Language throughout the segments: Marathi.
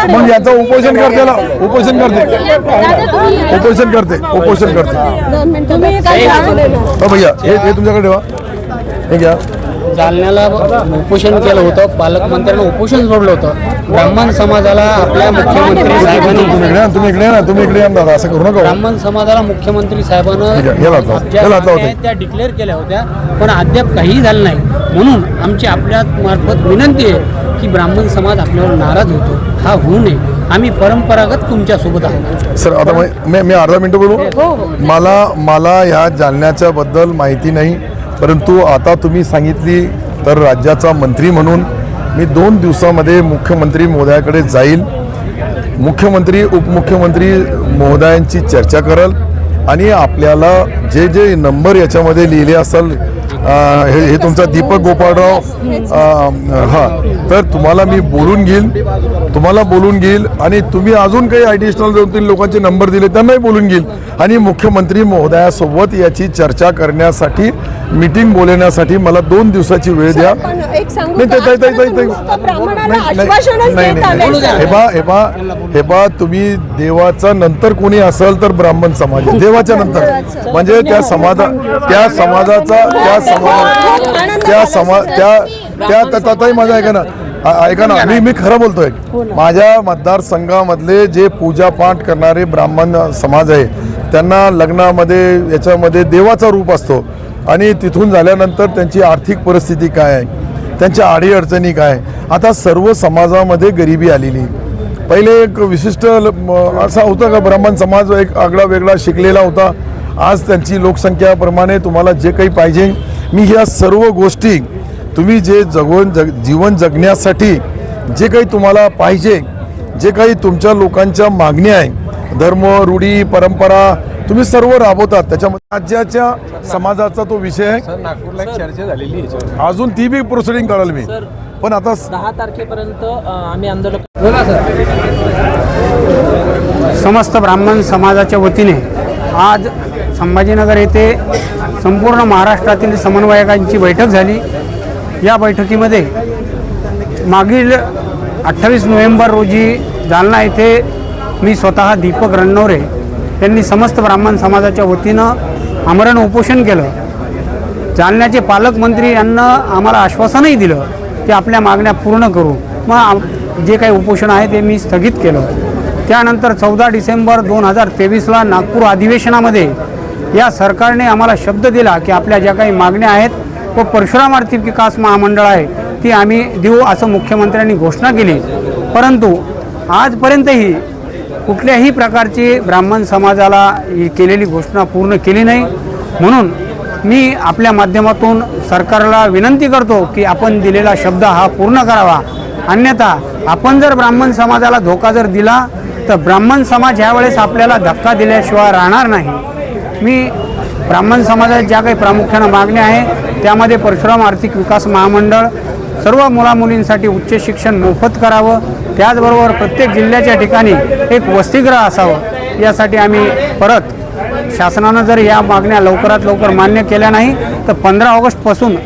मग याचं उपोषण करते ना, उपोषण करते भैया हे तुमच्याकडे ठेवा, हे घ्या. जालन्याला उपोषण केलं होतं, पालकमंत्र्यांनी उपोषण सोडलं होतं. ब्राह्मण समाजाला आपल्या मुख्यमंत्री साहेबांनी तुम्ही इकडे या दादा, असं करू नका. ब्राह्मण समाजाला मुख्यमंत्री साहेबांनं त्या डिक्लेअर केल्या होत्या, पण अद्याप काहीही झालं नाही. म्हणून आमची आपल्या मार्फत विनंती आहे की ब्राह्मण समाज आपल्यावर नाराज होतो, हा होऊ नये. आम्ही परंपरागत तुमच्यासोबत आहोत. सर आता मी अर्धा मिनिट बोलू. मला ह्या जालन्याच्या बद्दल माहिती नाही, परंतु आता तुम्ही सांगितली तर राज्याचा मंत्री म्हणून मी 2 दिवसामध्ये मुख्यमंत्री महोदयाकडे जाईल. मुख्यमंत्री उपमुख्यमंत्री महोदयांची चर्चा करल आणि आपल्याला जे जे नंबर याच्यामध्ये लिहिले असेल, हे तुमचा दीपक गोपाळराव हां, तर तुम्हाला मी बोलून घेईल आणि तुम्ही अजून काही ॲडिशनल 2-3 लोकांचे नंबर दिले त्यांनाही बोलून घेईल आणि मुख्यमंत्री महोदयासोबत याची चर्चा करण्यासाठी मीटिंग बोलवण्यासाठी मला 2 दिवसाची वेळ द्या. हे बा तुम्ही देवाचा नंतर कोणी असेल तर ब्राह्मण समाज देवाच्या नंतर, म्हणजे त्या समाजाचा माझं ऐका ना, मी खरं बोलतोय. माझ्या मतदारसंघामधले जे पूजा पाठ करणारे ब्राह्मण समाज आहे त्यांना लग्नामध्ये याच्यामध्ये देवाचा रूप असतो आणि तिथून झाल्यानंतर त्यांची आर्थिक परिस्थिती काय आहे, त्यांच्या अडीअडचणी काय. आता सर्व समाजामध्ये गरिबी आलेली. पहिले एक विशिष्ट असा होता का ब्राह्मण समाज एक आगळा वेगळा शिकलेला होता. आज त्यांची लोकसंख्याप्रमाणे तुम्हाला जे काही पाहिजे, मी ह्या सर्व गोष्टी तुम्ही जे जीवन जगण्यासाठी जे काही तुम्हाला पाहिजे, जे काही तुमच्या लोकांच्या मागण्या आहे, धर्म रूढी परंपरा तुम्ही सर्व राबवतात. त्याच्यामध्ये राज्याच्या समाजाचा तो विषय आहे. नागपूरला एक चर्चा झालेली आहे, अजून ती बी प्रोसिडिंग कराल मी, पण आता 10 तारखेपर्यंत आम्ही आंदोलन. समस्त ब्राह्मण समाजाच्या वतीने आज संभाजीनगर येथे संपूर्ण महाराष्ट्रातील समन्वयकांची बैठक झाली. या बैठकीमध्ये मागील 28 नोव्हेंबर रोजी जालना येथे मी स्वतः दीपक रणनवरे यांनी समस्त ब्राह्मण समाजाच्या वतीनं आमरण उपोषण केलं. जालन्याचे पालकमंत्री यांना आम्हाला आश्वासनही दिलं की आपल्या मागण्या पूर्ण करू. मग जे काही उपोषण आहे ते मी स्थगित केलं. त्यानंतर 14 डिसेंबर 2023ला नागपूर अधिवेशनामध्ये या सरकारने आम्हाला शब्द दिला की आपल्या ज्या काही मागण्या आहेत व परशुराम आर्थिक विकास महामंडळ आहे ती आम्ही देऊ असं मुख्यमंत्र्यांनी घोषणा केली. परंतु आजपर्यंतही कुठल्याही प्रकारची ब्राह्मण समाजाला केलेली घोषणा पूर्ण केली नाही. म्हणून मी आपल्या माध्यमातून सरकारला विनंती करतो की आपण दिलेला शब्द हा पूर्ण करावा. अन्यथा आपण जर ब्राह्मण समाजाला धोका जर दिला तर ब्राह्मण समाज ह्यावेळेस आपल्याला धक्का दिल्याशिवाय राहणार नाही. मी ब्राह्मण समाजात ज्या काही प्रामुख्यानं मागण्या आहे त्यामध्ये परशुराम आर्थिक विकास महामंडळ, सर्व मुलामुलींसाठी उच्च शिक्षण मोफत करावं, त्याचबरोबर प्रत्येक जिल्ह्याच्या ठिकाणी एक वसतिगृह असावं. यासाठी आम्ही परत शासनानं जर या मागण्या लवकरात लवकर मान्य केल्या नाही तर 15 ऑगस्टपासून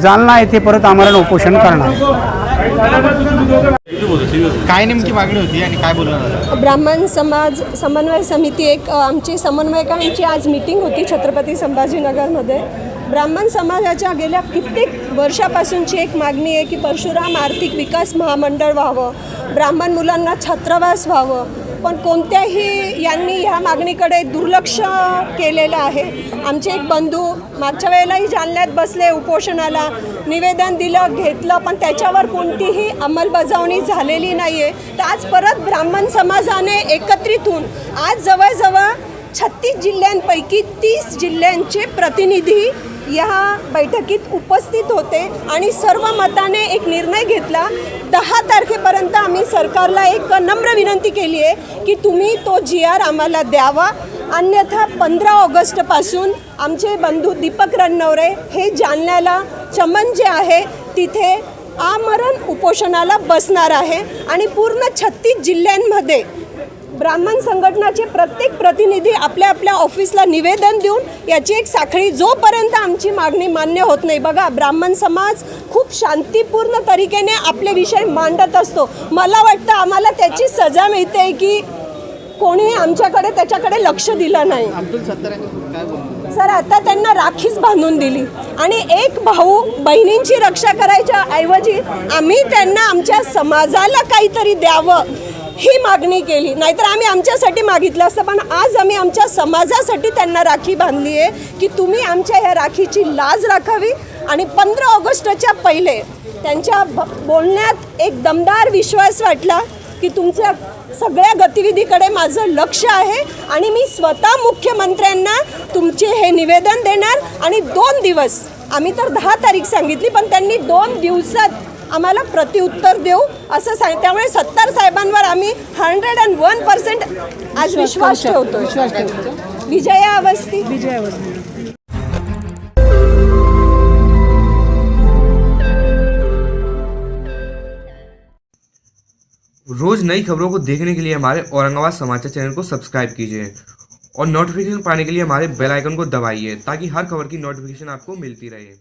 जालना येथे परत आमरण उपोषण करणार. काय नेमकी मागणी होती आणि काय बोलणार? ब्राह्मण समाज समन्वय समिती एक आमची समन्वयकांची आज मीटिंग होती छत्रपती संभाजीनगरमध्ये. ब्राह्मण समाजाच्या गेल्या कित्येक वर्षापासूनची एक मागणी आहे की परशुराम आर्थिक विकास महामंडळ व्हावं, ब्राह्मण मुलांना छात्रावास व्हावं. पण कोणत्याही यांनी ह्या मागणीकडे दुर्लक्ष केलेलं आहे. आमचे एक बंधू मागच्या वेळेलाही जालन्यात बसले, उपोषणाला निवेदन दिलं घेतलं, पण त्याच्यावर कोणतीही अंमलबजावणी झालेली नाही आहे. तर आज परत ब्राह्मण समाजाने एकत्रित होऊन आज जवळजवळ 36 जिल्ह्यांपैकी 30 जिल्ह्यांचे प्रतिनिधी या बैठकीत उपस्थित होते आणि सर्व मताने एक निर्णय घेतला. 10 तारखेपर्यंत आम्ही सरकारला एक नम्र विनंती केली आहे की तुम्ही तो GR आम्हाला द्यावा, अन्यथा 15 ऑगस्टपासून आमचे बंधू दीपक रणनवरे हे जालन्याला चमन जे आहे तिथे आमरण उपोषणाला बसणार आहे आणि पूर्ण 36 जिल्ह्यांमध्ये ब्राह्मण संघटनाचे प्रत्येक प्रतिनिधी आपल्या आपल्या ऑफिसला निवेदन देऊन याची एक साखळी, जोपर्यंत आमची मागणी मान्य होत नाही. बघा, ब्राह्मण समाज खूप शांतिपूर्ण तरीकेने आपले विषय मांडत असतो. मला वाटतं आम्हाला त्याची सजा मिळते की कोणी आमच्याकडे त्याच्याकडे लक्ष दिलं नाही. अब्दुल सत्तार यांनी काय बोलतो? सर, आता त्यांना राखीच बांधून दिली आणि एक भाऊ बहिणींची रक्षा करायच्या ऐवजी आम्ही त्यांना आमच्या समाजाला काहीतरी द्यावं ही मागणी केली. नाहीतर आम्ही आमच्यासाठी मागितलं असतं, पण आज आम्ही आमच्या समाजासाठी त्यांना राखी बांधली आहे की तुम्ही आमच्या ह्या राखीची लाज राखावी. आणि 15 ऑगस्टच्या पहिले त्यांच्या बोलण्यात एक दमदार विश्वास वाटला की तुमच्या सगळ्या गतिविधीकडे माझं लक्ष आहे आणि मी स्वतः मुख्यमंत्र्यांना तुमचे हे निवेदन देणार. आणि 2 दिवस, आम्ही तर 10 तारीख सांगितली, पण त्यांनी 2 दिवसात आम्हाला प्रतिउत्तर देऊ असं सांग. त्यामुळे सत्तार साहेबांवर आम्ही 101% आज विश्वास ठेवतो. विजया अवस्थी. रोज नई खबरों को देखने के लिए हमारे औरंगाबाद समाचार चैनल को सब्सक्राइब कीजिए और नोटिफिकेशन पाने के लिए हमारे बेल आइकन को दबाइए ताकि हर खबर की नोटिफिकेशन आपको मिलती रहे।